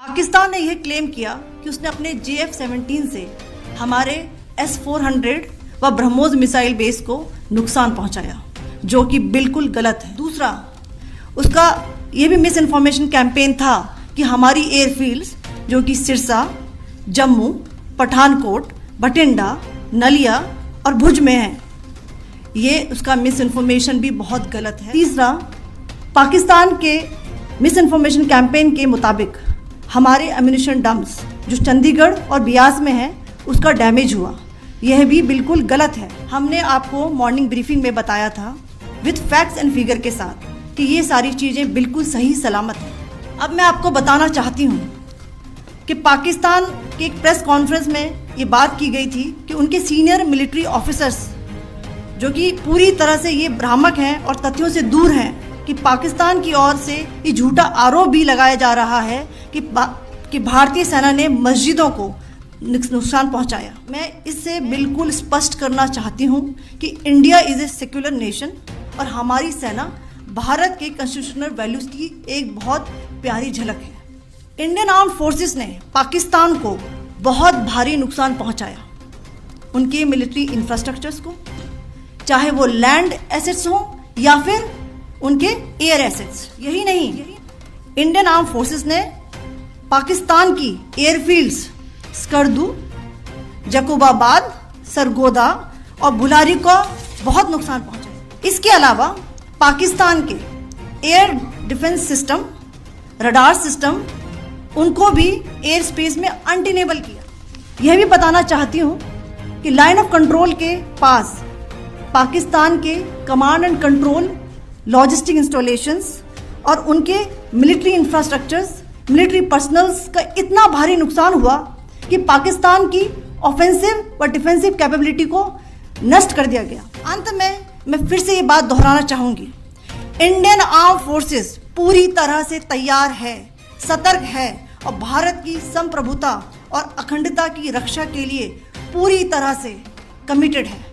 पाकिस्तान ने यह क्लेम किया कि उसने अपने JF-17 से हमारे S-400 व ब्रह्मोस मिसाइल बेस को नुकसान पहुंचाया, जो कि बिल्कुल गलत है। दूसरा, उसका यह भी मिस इन्फॉर्मेशन कैंपेन था कि हमारी एयरफील्ड्स जो कि सिरसा, जम्मू, पठानकोट, बठिंडा, नलिया और भुज में है। ये उसका मिस इन्फॉर्मेशन भी बहुत गलत है। तीसरा, पाकिस्तान के मिस इन्फॉर्मेशन कैंपेन के मुताबिक हमारे एम्यूनिशन डम्प्स जो चंडीगढ़ और बियास में है उसका डैमेज हुआ, यह भी बिल्कुल गलत है। हमने आपको मॉर्निंग ब्रीफिंग में बताया था विद फैक्ट्स एंड फिगर के साथ कि ये सारी चीज़ें बिल्कुल सही सलामत हैं। अब मैं आपको बताना चाहती हूँ कि पाकिस्तान के एक प्रेस कॉन्फ्रेंस में ये बात की गई थी कि उनके सीनियर मिलिट्री ऑफिसर्स जो कि पूरी तरह से ये भ्रामक हैं और तथ्यों से दूर हैं कि पाकिस्तान की ओर से ये झूठा आरोप भी लगाया जा रहा है कि भारतीय सेना ने मस्जिदों को नुकसान पहुंचाया। मैं इससे बिल्कुल स्पष्ट करना चाहती हूं कि India is a secular nation और हमारी सेना भारत के कॉन्स्टिट्यूशनल वैल्यूज़ की एक बहुत प्यारी झलक है। इंडियन आर्म्ड फोर्सेस ने पाकिस्तान को बहुत भारी नुकसान पहुंचाया, उनके मिलिट्री इंफ्रास्ट्रक्चर्स को, चाहे वो लैंड एसेट्स हों या फिर उनके एयर एसेट्स। यही नहीं, इंडियन आर्म फोर्सेस ने पाकिस्तान की एयरफील्ड्स स्कर्दू, जकोबाबाद, सरगोदा और बुलारी को बहुत नुकसान पहुंचाया। इसके अलावा पाकिस्तान के air defence system, radar system, उनको भी एयर स्पेस में अनटेनेबल किया। यह भी बताना चाहती हूँ कि लाइन ऑफ कंट्रोल के पास पाकिस्तान के command and control logistic installations और उनके मिलिट्री इंफ्रास्ट्रक्चर्स, मिलिट्री पर्सनल्स का इतना भारी नुकसान हुआ कि पाकिस्तान की ऑफेंसिव व डिफेंसिव कैपेबिलिटी को नष्ट कर दिया गया। अंत में मैं फिर से ये बात दोहराना चाहूँगी, इंडियन आर्म फोर्सेस पूरी तरह से तैयार है, सतर्क है और भारत की संप्रभुता और अखंडता की रक्षा के लिए पूरी तरह से कमिटेड है।